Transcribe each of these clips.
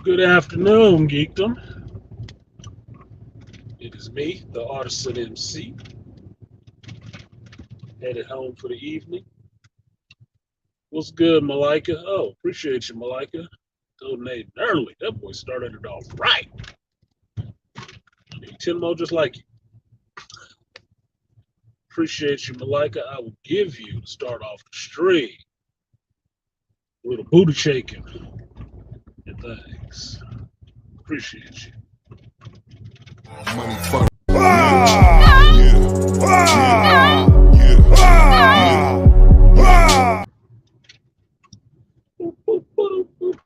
Good afternoon, Geekdom. It is me, the Artisan MC, headed home for the evening. What's good, Malika? Oh, appreciate you, Malika. Donating early. That boy started it off right. I need 10 more just like you. Appreciate you, Malika. I will give you to start off the stream. A little booty shaking. And thanks. Appreciate you. Money fuck. Yeah. Boop, boop, boop, boop.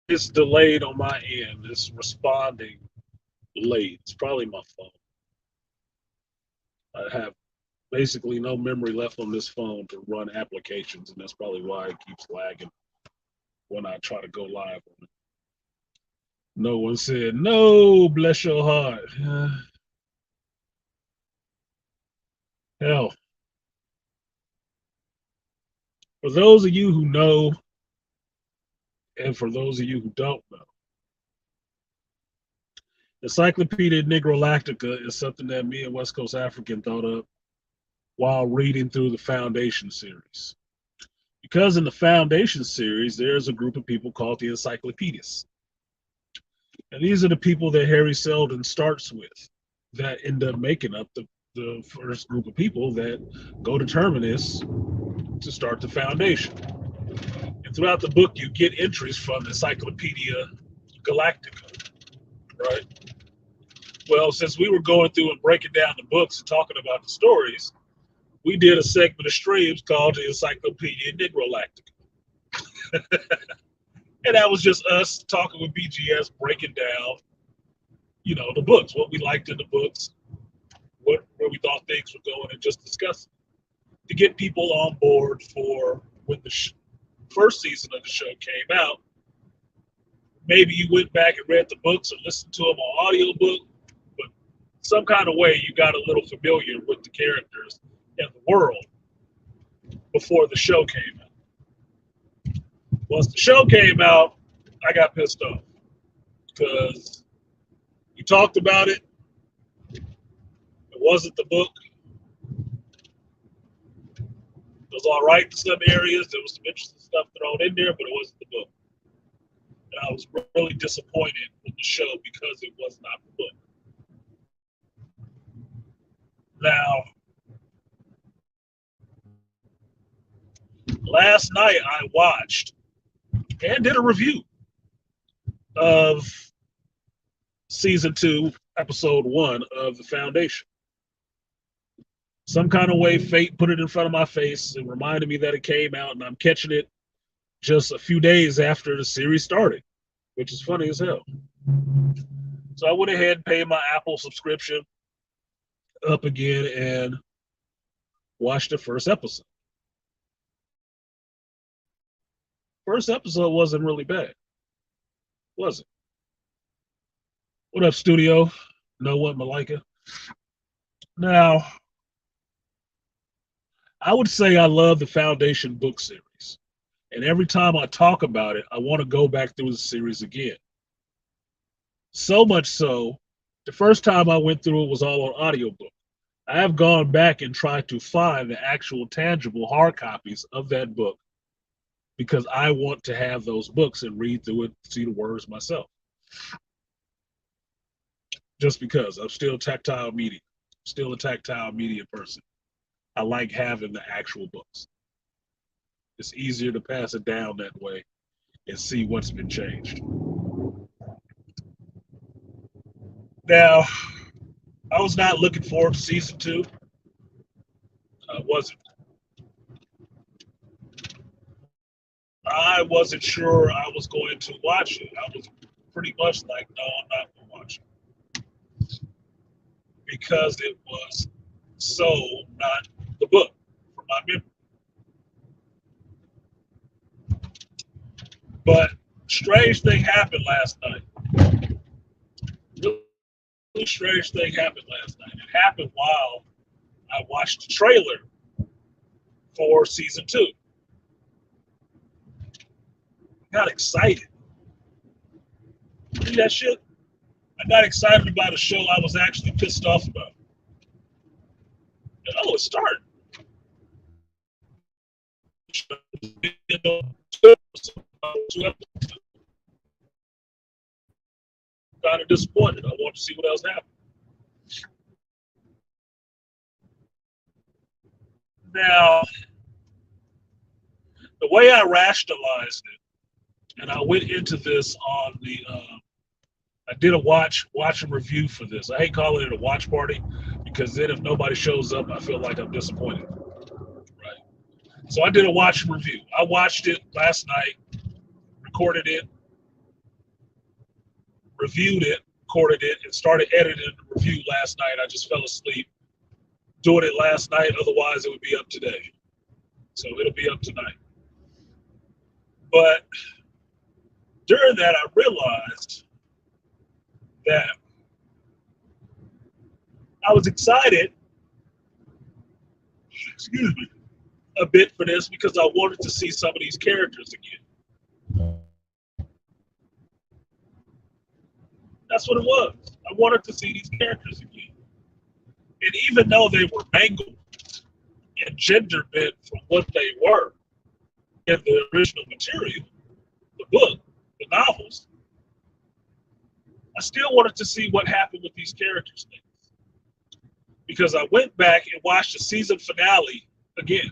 It's delayed on my end. It's responding late. It's probably my phone. I have basically no memory left on this phone to run applications, and that's probably why it keeps lagging when I try to go live on it. No one said, no, bless your heart. Hell, for those of you who know, and for those of you who don't know, Encyclopedia Negrolactica is something that me and West Coast African thought up while reading through the Foundation series. Because in the Foundation series, there's a group of people called the Encyclopedists. And these are the people that Harry Seldon starts with that end up making up the first group of people that go to Terminus to start the Foundation. And throughout the book, you get entries from the Encyclopedia Galactica, right? Well, since we were going through and breaking down the books and talking about the stories, we did a segment of streams called the Encyclopedia Negrolactica. And that was just us talking with BGS, breaking down, the books, what we liked in the books, where we thought things were going, and just discussing to get people on board for when the first season of the show came out. Maybe you went back and read the books or listened to them on audiobook, but some kind of way you got a little familiar with the characters and the world before the show came out. Once the show came out, I got pissed off because we talked about it. It wasn't the book. It was all right in some areas. There was some interesting stuff thrown in there, but it wasn't the book. And I was really disappointed with the show because it was not the book. Now, last night I watched and did a review of season 2, episode 1 of The Foundation. Some kind of way fate put it in front of my face and reminded me that it came out, and I'm catching it just a few days after the series started, which is funny as hell. So I went ahead and paid my Apple subscription up again and watched the first episode. First episode wasn't really bad, was it? What up, studio? Know what, Malika? Now, I would say I love the Foundation book series. And every time I talk about it, I want to go back through the series again. So much so, the first time I went through it was all on audiobook. I have gone back and tried to find the actual tangible hard copies of that book because I want to have those books and read through it, see the words myself. Just because I'm still tactile media, still a tactile media person. I like having the actual books. It's easier to pass it down that way and see what's been changed. Now, I was not looking forward to season two. I wasn't. I wasn't sure I was going to watch it. I was pretty much like, no, I'm not going to watch it because it was so not the book from my memory. But strange thing happened last night. Really strange thing happened last night. It happened while I watched the trailer for season two. I got excited. See that shit? I got excited about a show I was actually pissed off about. And, oh, it's starting. Kind of disappointed. I want to see what else happened. Now, the way I rationalized it, and I went into this on the, I did a watch and review for this. I hate calling it a watch party because then if nobody shows up, I feel like I'm disappointed. Right. So I did a watch and review. I watched it last night, recorded it, reviewed it, recorded it, and started editing the review last night. I just fell asleep doing it last night. Otherwise, it would be up today. So it'll be up tonight. But during that, I realized that I was excited, excuse me, a bit for this because I wanted to see some of these characters again. That's what it was. I wanted to see these characters again. And even though they were mangled and gender bent from what they were in the original material, the book, the novels, I still wanted to see what happened with these characters next. Because I went back and watched the season finale again,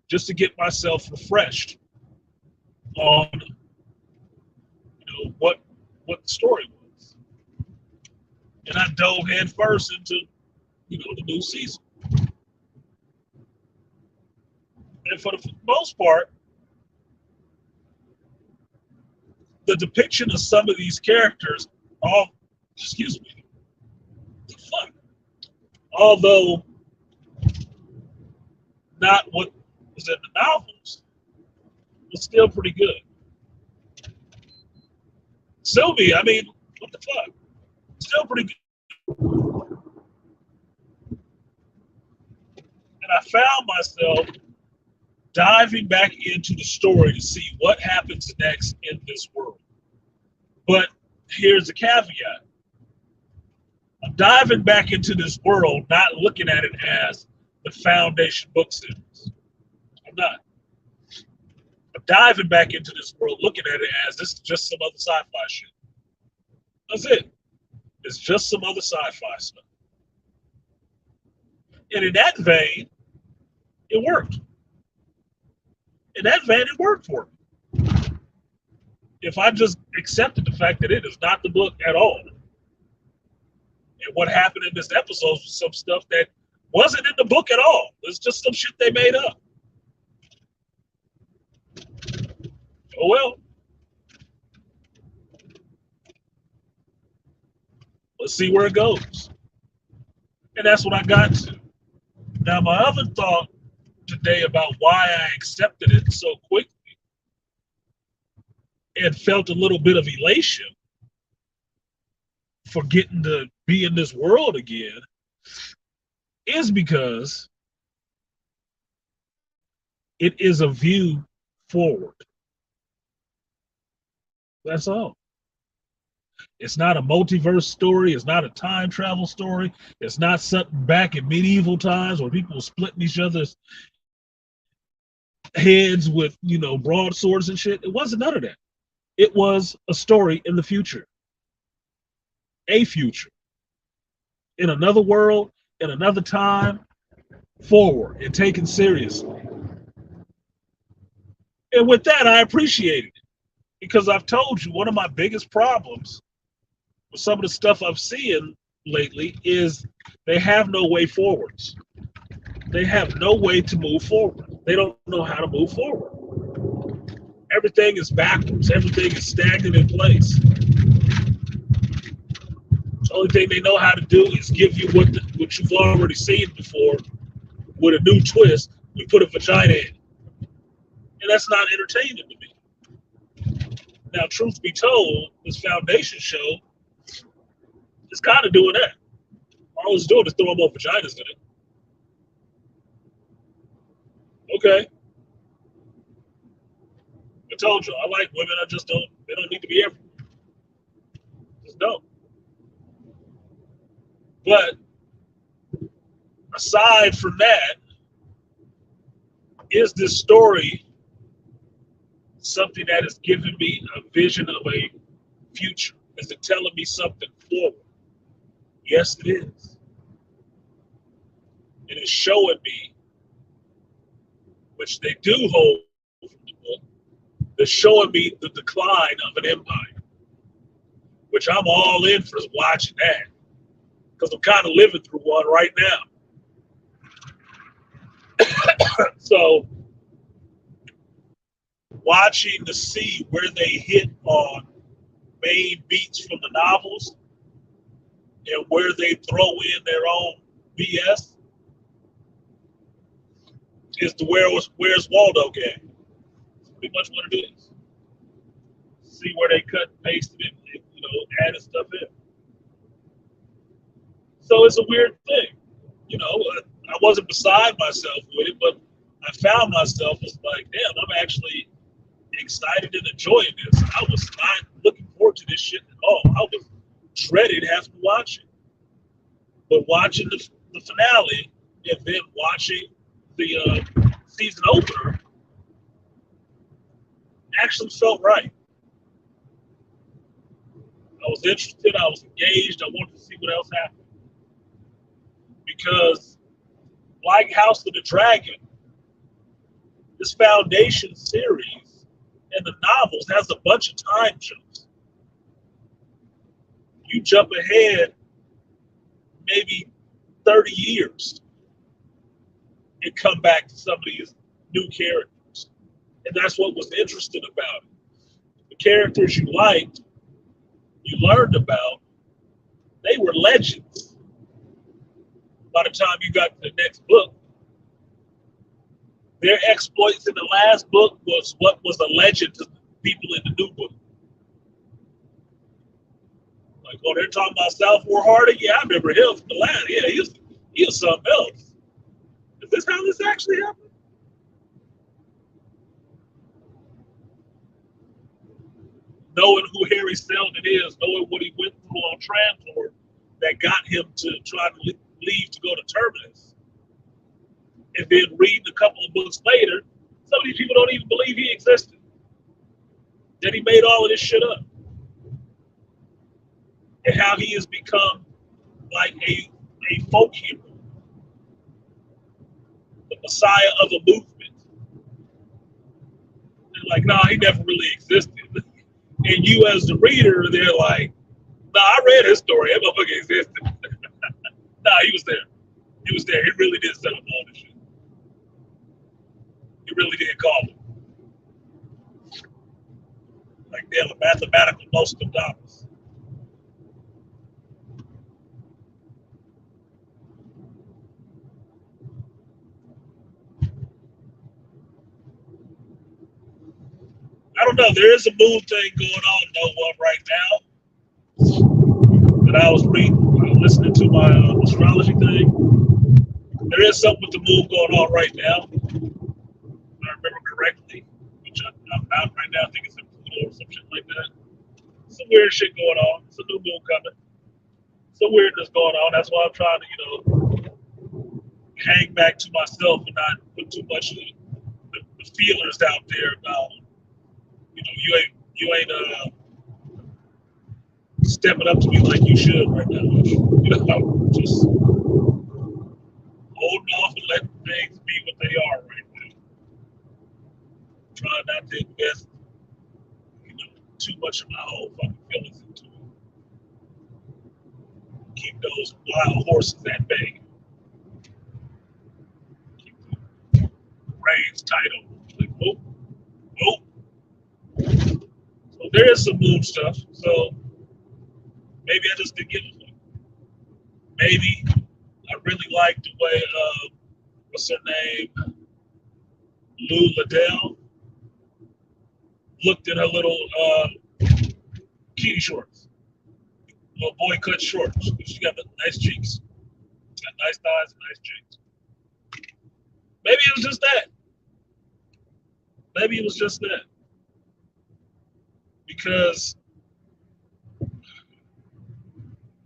just to get myself refreshed on what the story was. And I dove head first into the new season. And for the most part, the depiction of some of these characters, excuse me, the fuck, although not what was in the novels, was still pretty good. Sylvie, I mean, what the fuck? Still pretty good. And I found myself diving back into the story to see what happens next in this world. But here's the caveat. I'm diving back into this world, not looking at it as the Foundation book series. I'm not. I'm diving back into this world, looking at it as this is just some other sci-fi shit. That's it. It's just some other sci-fi stuff. And in that vein, it worked. In that vein, it worked for me. If I just accepted the fact that it is not the book at all, and what happened in this episode was some stuff that wasn't in the book at all. It's just some shit they made up. Oh well. Let's see where it goes. And that's what I got to. Now, my other thought today about why I accepted it so quickly and felt a little bit of elation for getting to be in this world again is because it is a view forward. That's all. It's not a multiverse story. It's not a time travel story. It's not something back in medieval times where people were splitting each other's heads with, broadswords and shit. It wasn't none of that. It was a story in the future. A future. In another world, in another time, forward and taken seriously. And with that, I appreciated it. Because I've told you one of my biggest problems with some of the stuff I've seen lately is they have no way forwards. They have no way to move forward. They don't know how to move forward. Everything is backwards. Everything is stagnant in place. The only thing they know how to do is give you what you've already seen before with a new twist. We put a vagina in, and that's not entertaining to me. Now, truth be told, this foundation show is kind of doing that. All it's doing is throwing more vaginas in it. Okay, I told you I like women. I just don't. They don't need to be everywhere. Just don't. But aside from that, is this story something that is giving me a vision of a future? Is it telling me something forward? Yes, it is. It is showing me, which they do hold from the book, they're showing me the decline of an empire, which I'm all in for watching that because I'm kind of living through one right now. So watching to see where they hit on main beats from the novels and where they throw in their own BS is the where's Waldo game. That's pretty much what it is. See where they cut and pasted and added stuff in. So it's a weird thing. I wasn't beside myself with it, but I found myself was like, damn, I'm actually excited and enjoying this. I was not looking forward to this shit at all. I was dreaded having to watch it. But watching the finale and then watching the season opener actually felt right. I was interested. I was engaged. I wanted to see what else happened. Because, like House of the Dragon, this Foundation series and the novels has a bunch of time jumps. You jump ahead maybe 30 years and come back to some of these new characters. And that's what was interesting about it. The characters you liked, you learned about, they were legends by the time you got to the next book. Their exploits in the last book was what was a legend to people in the new book. Like, oh, they're talking about South Hardy? Yeah, I remember him from the last. Yeah, he was something else. Is this how this actually happened? Knowing who Harry Seldon is, knowing what he went through on transport that got him to try to leave to go to Terminus. And then reading a couple of books later, some of these people don't even believe he existed. That he made all of this shit up. And how he has become like a folk hero, the messiah of a movement. And like, nah, he never really existed. And you as the reader, they're like, nah, I read his story. That motherfucker existed. Nah, he was there. He was there. He really did set up all this shit. He really did call him. Like, they're a mathematical Nostradamus. I don't know. There is a moon thing going on, though, right now. That I was listening to my astrology thing. There is something with the moon going on right now. If I remember correctly, which I'm not right now. I think it's in Pluto or some shit like that. Some weird shit going on. It's a new moon coming. Some weirdness going on. That's why I'm trying to, hang back to myself and not put too much of the feelers out there about, you ain't stepping up to me like you should right now. Just holding off and letting things be what they are right now. Trying not to invest, much of my whole fucking feelings into it. Keep those wild horses at bay. Keep the reins tight on them. Like, whoop, whoop. So there is some moon stuff. So maybe I just didn't give a fuck. Maybe I really liked the way, what's her name? Lou Liddell looked at her little kitty shorts. Little boy cut shorts. She got nice cheeks. Got nice thighs and nice cheeks. Maybe it was just that. Maybe it was just that. Because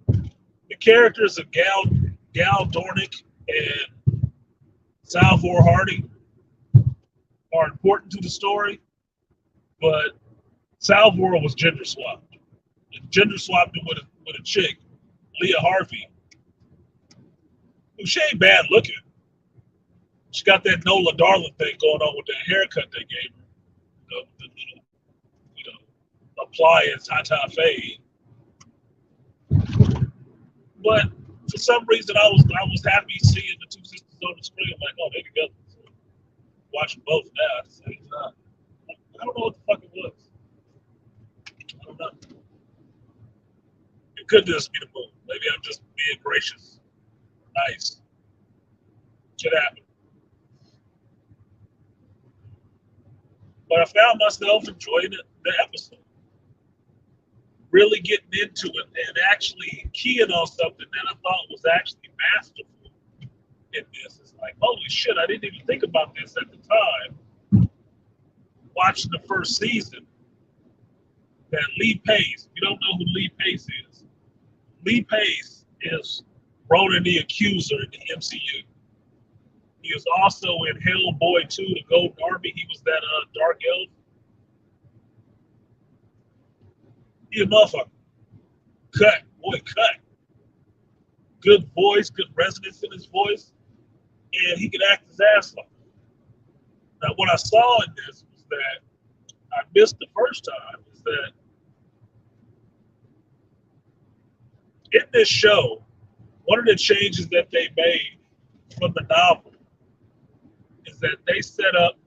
the characters of Gal Dornick and Salvor Hardy are important to the story, but Salvor was gender swapped. And gender swapped him with a chick, Leah Harvey, who she ain't bad looking. She got that Nola Darling thing going on with that haircut they gave her. The little, appliance, high fade. But for some reason, I was happy seeing the two sisters on the screen. I'm like, oh, they together. So watching both now at the same time. I don't know what the fuck it was. I don't know. It could just be the moon. Maybe I'm just being gracious. Nice. Shit happened. But I found myself enjoying the episode. Really getting into it and actually keying on something that I thought was actually masterful in this. It's like, holy shit, I didn't even think about this at the time. Watching the first season, that Lee Pace, you don't know who Lee Pace is. Lee Pace is Ronan the Accuser in the MCU. He was also in Hellboy 2, The Golden Army. He was that dark elf. He a motherfucker. Cut. Boy, cut. Good voice, good resonance in his voice. And he could act his ass off. Now, what I saw in this was that I missed the first time is that in this show, one of the changes that they made from the novel is that they set up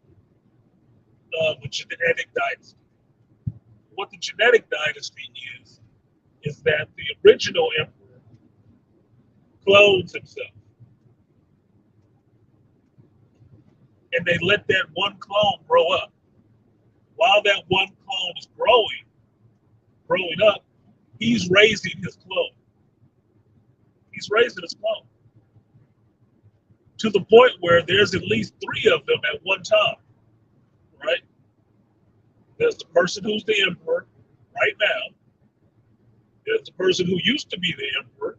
the genetic dynasty. What the genetic dynasty is that the original emperor clones himself. And they let that one clone grow up. While that one clone is growing up, he's raising his clone. He's raising his clone. To the point where there's at least 3 of them at one time, right? There's the person who's the emperor right now. There's the person who used to be the emperor,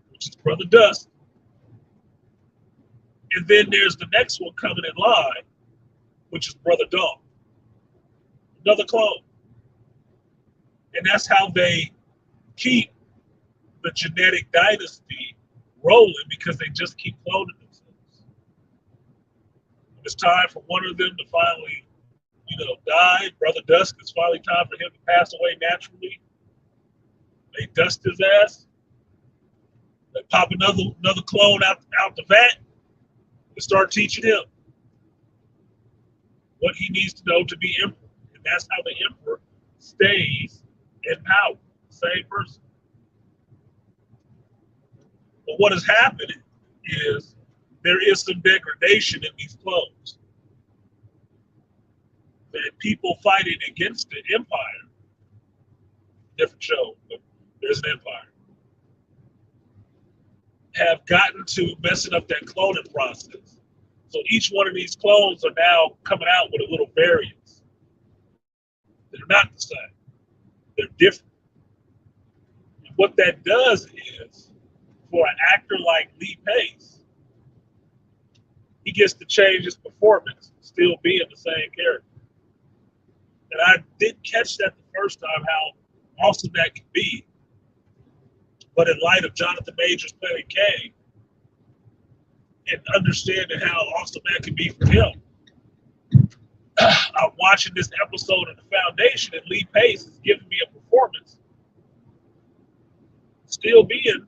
which is Brother Dust. And then there's the next one coming in line, which is Brother Dawn. Another clone. And that's how they keep the genetic dynasty rolling, because they just keep cloning themselves. When it's time for one of them to finally, die, Brother Dusk, it's finally time for him to pass away naturally. They dust his ass. They pop another clone out the vat and start teaching him what he needs to know to be emperor. And that's how the emperor stays in power. Same person. But what has happened is there is some degradation in these clones. That people fighting against the empire, different show, but there's an empire, have gotten to messing up that cloning process. So each one of these clones are now coming out with a little variance. They're not the same. They're different. And what that does is, for an actor like Lee Pace, he gets to change his performance, still being the same character. And I did catch that the first time, how awesome that could be. But in light of Jonathan Majors playing Kang, and understanding how awesome that could be for him, I'm watching this episode of The Foundation, and Lee Pace is giving me a performance, still being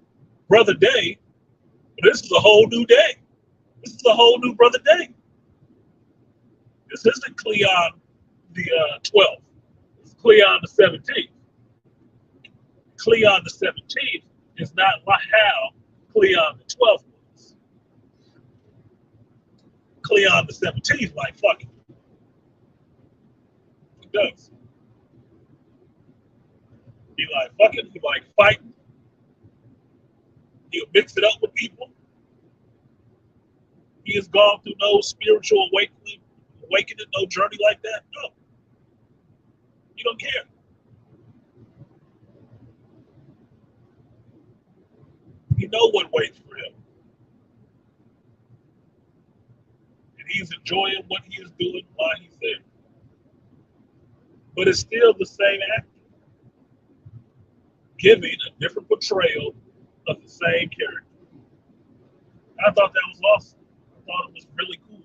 Brother Day. But this is a whole new day. This is a whole new Brother Day. This isn't Cleon the 12th. It's Cleon the 17th. Cleon the 17th is not like how Cleon the 12th was. Cleon the 17th, like, fuck it. He does. He like, fuck it. He like fighting. He'll mix it up with people. He has gone through no spiritual awakening, no journey like that. No. He don't care. You know what waits for him. And he's enjoying what he is doing while he's there. But it's still the same actor giving a different portrayal of the same character. I thought that was awesome. I thought it was really cool.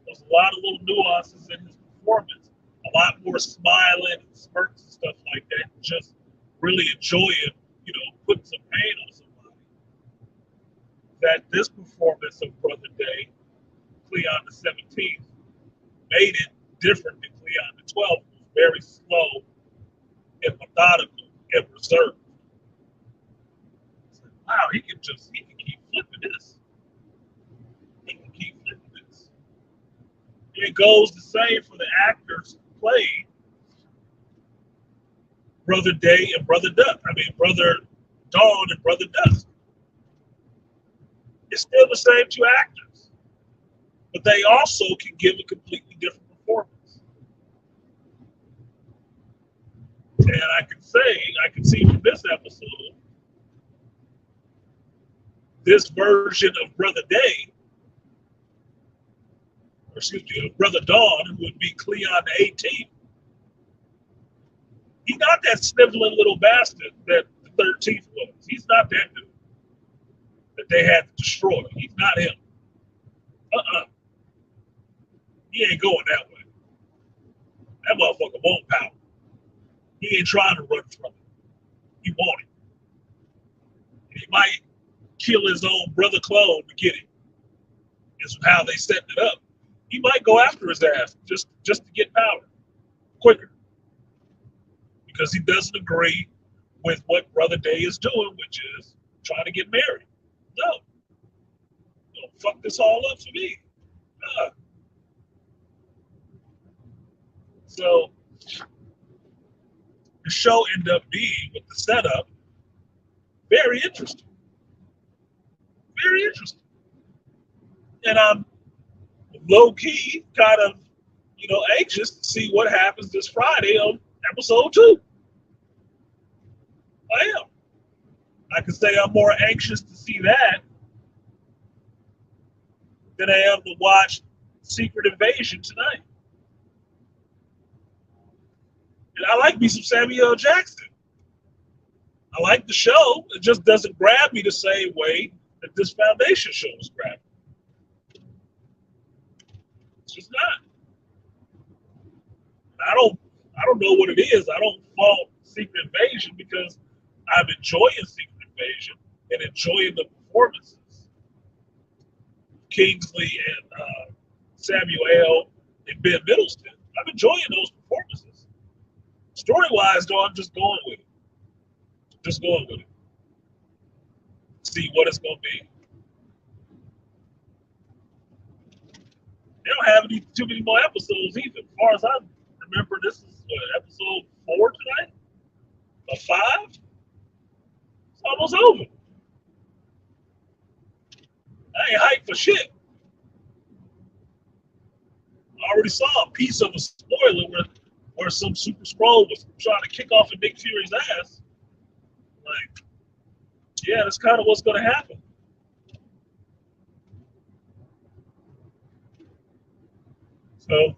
There's a lot of little nuances in his performance, a lot more smiling and smirks and stuff like that, just really enjoying, putting some pain on somebody. That this performance of Brother Day, Cleon the 17th, made it different than Cleon the 12th. It was very slow and methodical and reserved. Wow, he can keep flipping this. He can keep flipping this. And it goes the same for the actors who played Brother Day and Brother Dawn and Brother Dusk. It's still the same two actors, but they also can give a completely different performance. And I can see from this episode, this version of Brother Day, of Brother Dawn, who would be Cleon the 18th, he's not that sniveling little bastard that the 13th was. He's not that dude that they had to destroy. He's not him. He ain't going that way. That motherfucker won't power. He ain't trying to run from it. He want it. And he might kill his own brother clone to get it. Is how they set it up. He might go after his ass just to get power quicker. Because he doesn't agree with what Brother Day is doing, which is trying to get married. No. Don't fuck this all up for me. So the show ended up being, with the setup, very interesting. Very interesting. And I'm low-key kind of, anxious to see what happens this Friday on episode 2. I am. I can say I'm more anxious to see that than I am to watch Secret Invasion tonight. And I like me some Samuel L. Jackson. I like the show. It just doesn't grab me the same way that this Foundation show is grabbing. It's just not. I don't know what it is. I don't fault Secret Invasion because I'm enjoying Secret Invasion and enjoying the performances. Kingsley and Samuel L. and Ben Middleton. I'm enjoying those performances. Story-wise, though, I'm just going with it. Just going with it. See what it's going to be. They don't have too many more episodes either. As far as I remember, this is episode 4 tonight? Or 5? It's almost over. I ain't hyped for shit. I already saw a piece of a spoiler where some Super Skrull was trying to kick off of Nick Fury's ass. Like, yeah, that's kind of what's going to happen. So,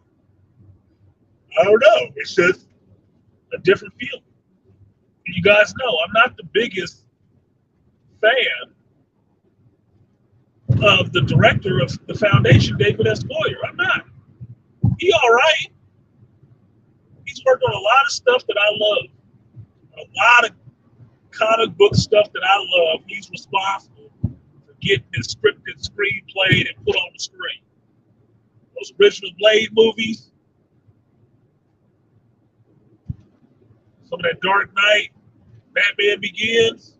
I don't know. It's just a different feeling. And you guys know, I'm not the biggest fan of the director of the Foundation, David S. Goyer. I'm not. He all right. He's worked on a lot of stuff that I love. A lot of comic book stuff that I love. He's responsible for getting his scripted screenplay and put on the screen. Those original Blade movies, some of that Dark Knight, Batman Begins.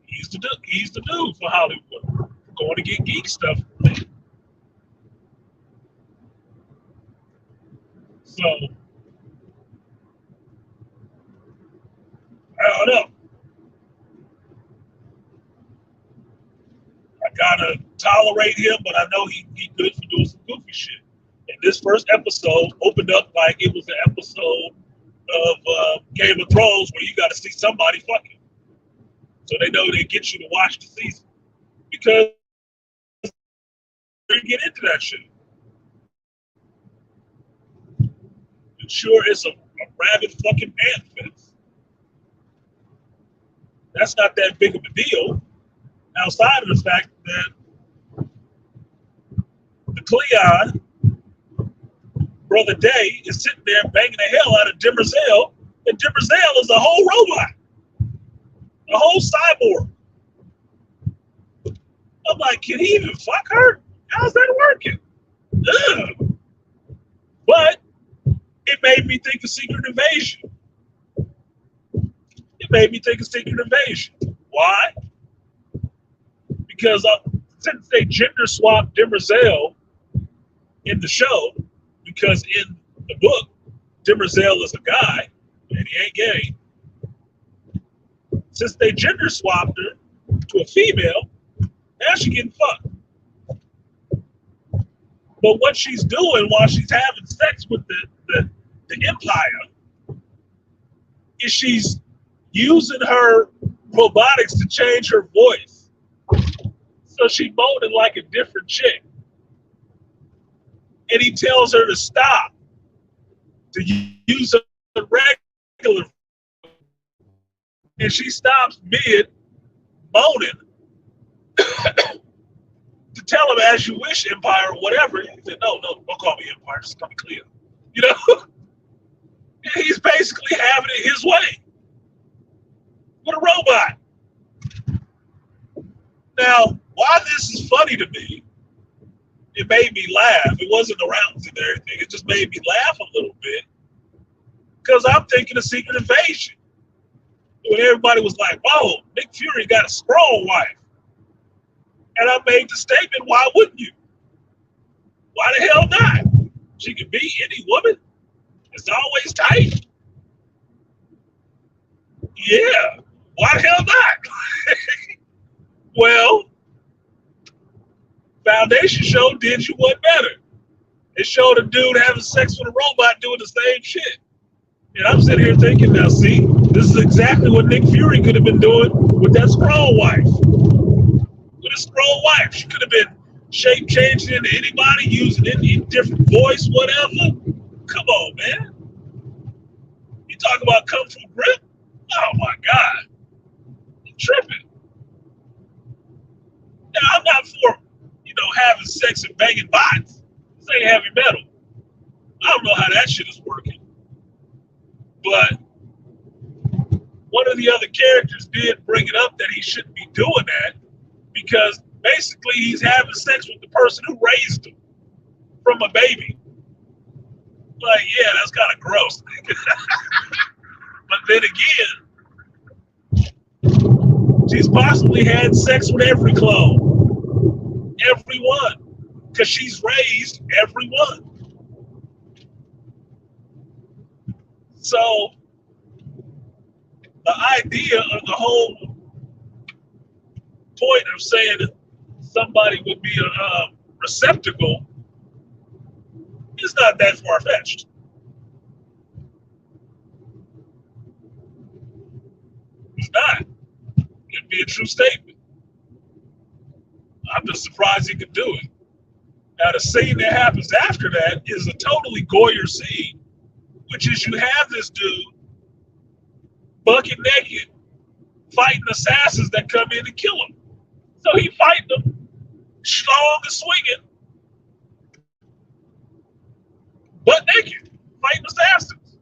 He's the dude for Hollywood. We're going to get geek stuff. So I don't know. I gotta tolerate him, but I know he good for doing some goofy shit. And this first episode opened up like it was an episode of Game of Thrones where you got to see somebody fucking. So they know they get you to watch the season because they get into that shit. And sure, it's a rabid fucking ant fence. That's not that big of a deal. Outside of the fact that the Cleon, Brother Day, is sitting there banging the hell out of Demerzel, and Demerzel is a whole robot, a whole cyborg. I'm like, can he even fuck her? How's that working? Ugh. But it made me think of Secret Invasion. It made me think of Secret Invasion. Why? Because since they gender swapped Demerzel in the show, because in the book, Demerzel is a guy and he ain't gay. Since they gender swapped her to a female, now she's getting fucked. But what she's doing while she's having sex with the Empire is she's using her robotics to change her voice. So she's moaning like a different chick. And he tells her to stop, to use a regular. And she stops mid moaning to tell him, as you wish, Empire, or whatever. He said, no, don't call me Empire, just call me Cleo. You know? And he's basically having it his way with a robot. Now, why this is funny to me, it made me laugh. It wasn't the rounds and everything. It just made me laugh a little bit because I'm thinking of Secret Invasion. When everybody was like, "Oh, Nick Fury got a Skrull wife," and I made the statement, "Why wouldn't you? Why the hell not? She could be any woman. It's always tight." Yeah, why the hell not? Well, Foundation show did you one better. It showed a dude having sex with a robot doing the same shit. And I'm sitting here thinking, now see, this is exactly what Nick Fury could have been doing with that Skrull wife. With a Skrull wife. She could have been shape changing into anybody, using any different voice, whatever. Come on, man. You talk about Kung Fu Grip? Oh my God. I'm tripping. Now, I'm not for, having sex and banging bots. This ain't heavy metal. I don't know how that shit is working. But one of the other characters did bring it up that he shouldn't be doing that because basically he's having sex with the person who raised him from a baby. Like, yeah, that's kind of gross. But then again, she's possibly had sex with every clone. Everyone. Because she's raised everyone. So the idea of the whole point of saying somebody would be a receptacle is not that far-fetched. It's not. It'd be a true statement. I'm just surprised he could do it. Now the scene that happens after that is a totally Goyer scene, which is you have this dude bucket naked fighting assassins that come in and kill him. So he fighting them, strong and swinging. butt naked, fighting assassins.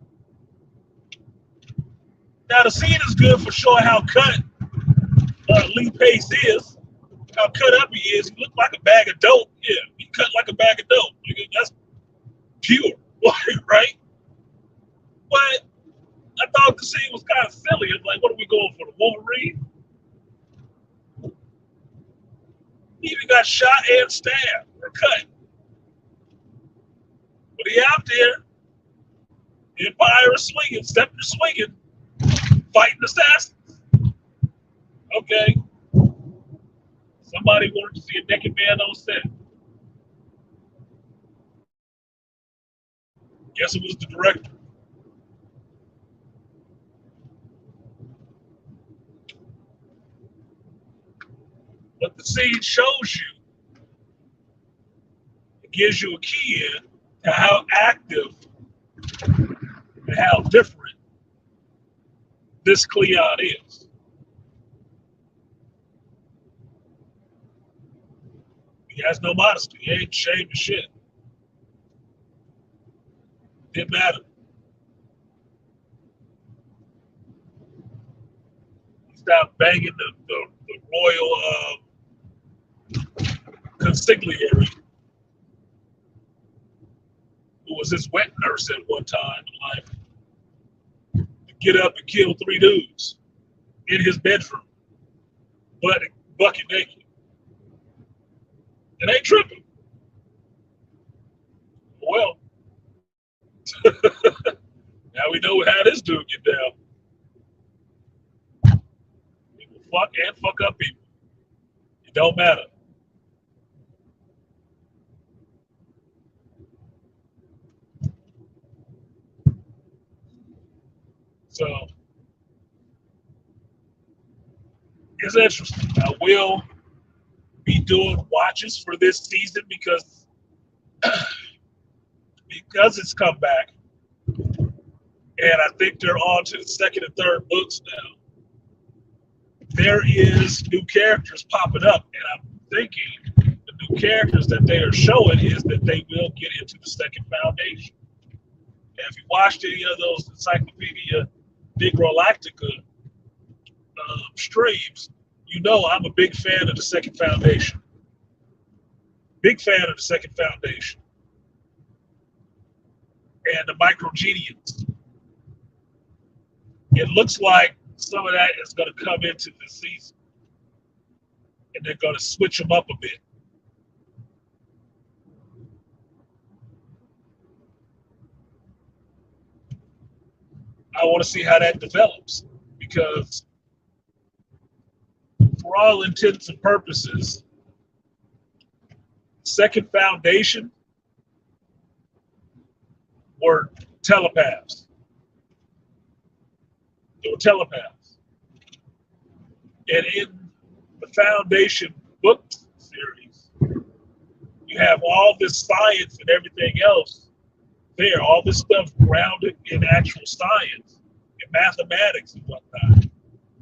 Now the scene is good for showing how cut Lee Pace is, how cut up he is. He looked like a bag of dope. Yeah, he cut like a bag of dope. That's pure, right? But I thought the scene was kind of silly. It's like, what are we going for, the Wolverine? He even got shot and stabbed or cut. But he out there, Empire is swinging, scepter swinging, fighting assassins. Okay. Somebody wanted to see a naked man on set. Guess it was the director. But the scene shows you, it gives you a key in to how active and how different this Cleon is. He has no modesty. He ain't ashamed of shit. Didn't matter. He stopped banging the royal consigliere, who was his wet nurse at one time in life, to get up and kill 3 dudes in his bedroom, bucket naked. It ain't tripping. Well, now we know how this dude get down. He will fuck and fuck up people. It don't matter. So it's interesting. I will be doing watches for this season because it's come back, and I think they're on to the second and third books now. There is new characters popping up, and I'm thinking the new characters that they are showing is that they will get into the second foundation. And if you watched any of those Encyclopedia Negrolatica streams, you know I'm a big fan of the second foundation. Big fan of the second foundation. And the microgenians. It looks like some of that is going to come into this season. And they're going to switch them up a bit. I want to see how that develops because for all intents and purposes, second foundation were telepaths. They were telepaths. And in the Foundation book series, you have all this science and everything else there, all this stuff grounded in actual science and mathematics and whatnot.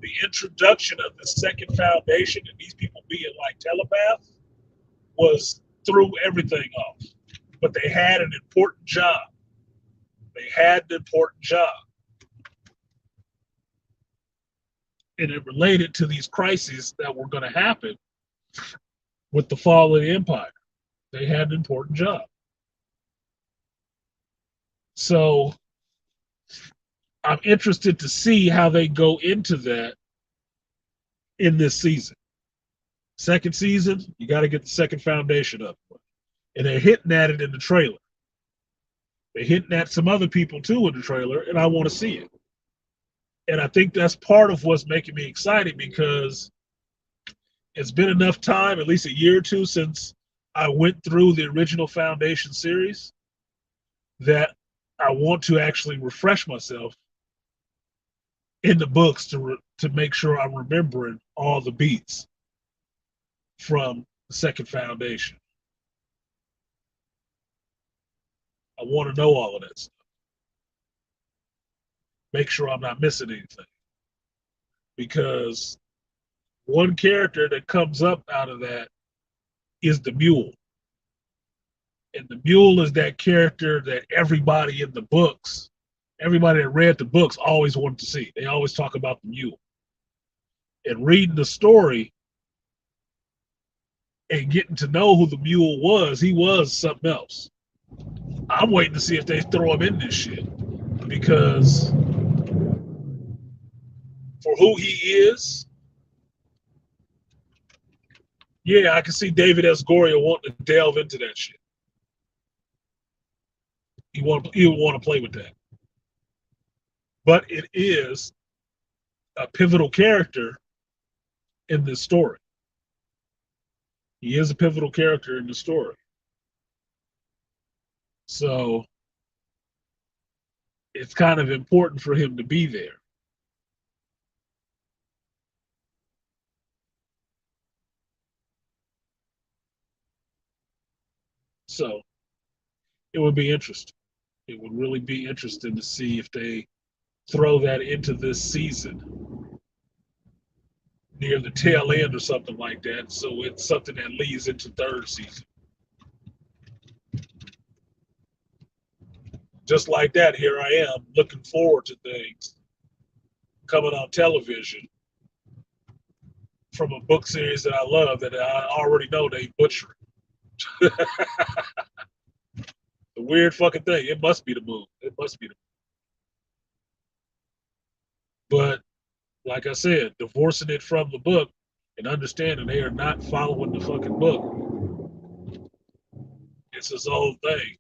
The introduction of the second foundation and these people being like telepaths was threw everything off. But they had an important job. They had an important job. And it related to these crises that were going to happen with the fall of the empire. They had an important job. So I'm interested to see how they go into that in this season. Second season, you got to get the second foundation up. And they're hitting at it in the trailer. They're hitting at some other people too in the trailer, and I want to see it. And I think that's part of what's making me excited because it's been enough time, at least a year or two, since I went through the original Foundation series that I want to actually refresh myself in the books to make sure I'm remembering all the beats from the second Foundation. I want to know all of that stuff. Make sure I'm not missing anything. Because one character that comes up out of that is the mule. And the mule is that character that everybody in the books, everybody that read the books always wanted to see. They always talk about the mule. And reading the story and getting to know who the mule was, he was something else. I'm waiting to see if they throw him in this shit because for who he is, yeah, I can see David S. Goya wanting to delve into that shit. He would want to play with that. But it is a pivotal character in this story. He is a pivotal character in the story. So it's kind of important for him to be there. So it would be interesting. It would really be interesting to see if they throw that into this season near the tail end or something like that. So it's something that leads into third season. Just like that, here I am looking forward to things coming on television from a book series that I love that I already know they butcher. The weird fucking thing. It must be the moon. It must be the moon. But like I said, divorcing it from the book and understanding they are not following the fucking book. It's his own thing.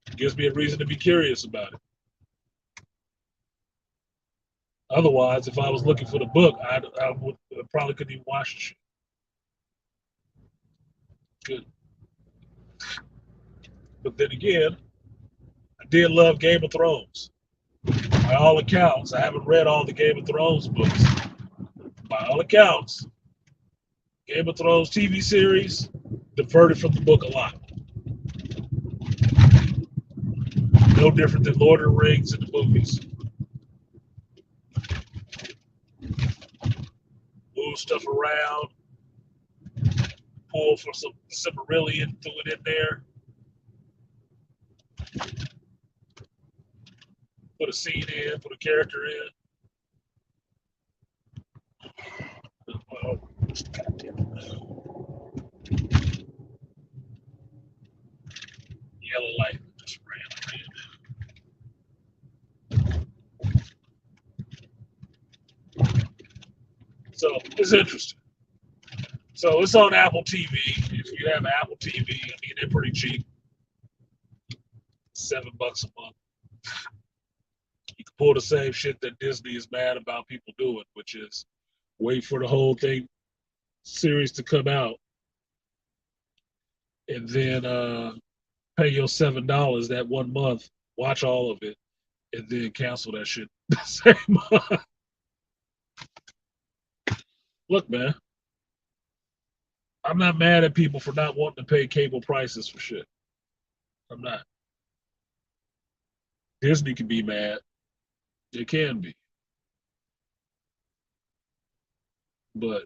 It gives me a reason to be curious about it. Otherwise, if I was looking for the book, I would probably couldn't even watch the shit. Good. But then again, I did love Game of Thrones. By all accounts, I haven't read all the Game of Thrones books. By all accounts, Game of Thrones TV series diverted from the book a lot. No different than Lord of the Rings and the movies. Move stuff around, pull for some Silmarillion, threw it in there, put a scene in, put a character in. Well, yellow light just ran red. So it's interesting. So it's on Apple TV. If you have Apple TV, I mean they're pretty cheap. $7 a month. You can pull the same shit that Disney is mad about people doing, which is wait for the whole thing series to come out and then pay your $7 that 1 month, watch all of it, and then cancel that shit the same month. Look, man, I'm not mad at people for not wanting to pay cable prices for shit. I'm not. Disney can be mad. It can be. But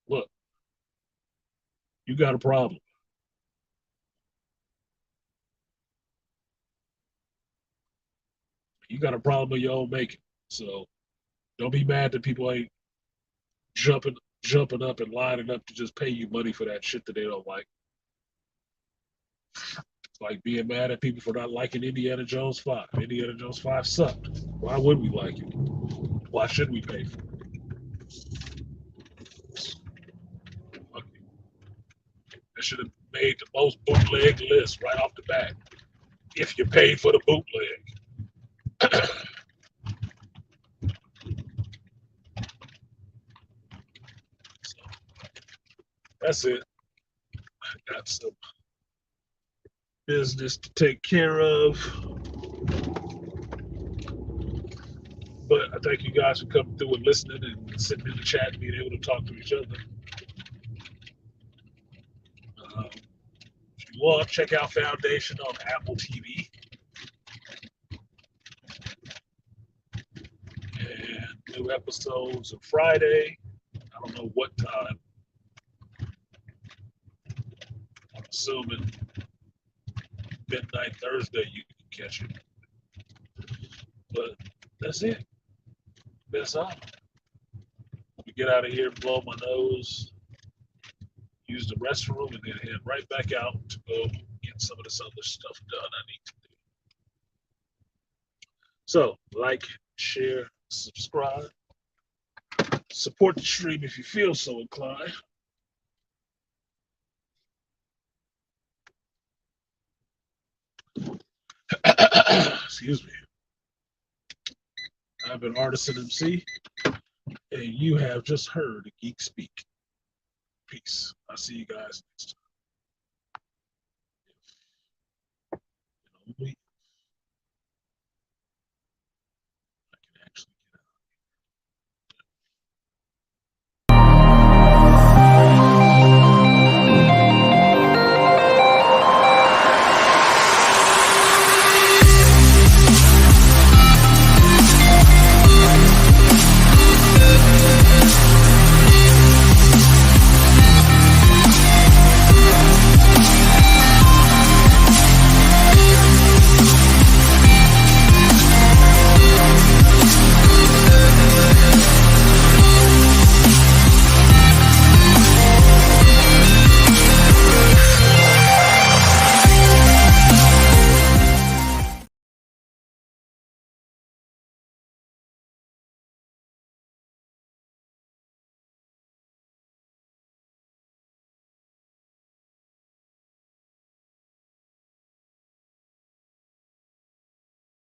look, you got a problem. You got a problem of your own making. So don't be mad that people ain't jumping up and lining up to just pay you money for that shit that they don't like. It's like being mad at people for not liking Indiana Jones 5. Indiana Jones 5 sucked. Why would we like it? Why should we pay for it? That should have made the most bootleg list right off the bat. If you paid for the bootleg. So that's it. I got some business to take care of. But I thank you guys for coming through and listening and sitting in the chat and being able to talk to each other. If you want, check out Foundation on Apple TV. And new episodes on Friday. I don't know what time. assuming midnight Thursday you can catch it. But that's it. That's all. We get out of here, blow my nose, use the restroom, and then head right back out to go get some of this other stuff done I need to do. So, like, share, subscribe, support the stream if you feel so inclined. Excuse me. I've been Artisan MC, and you have just heard Geek speak. Peace. I'll see you guys next time.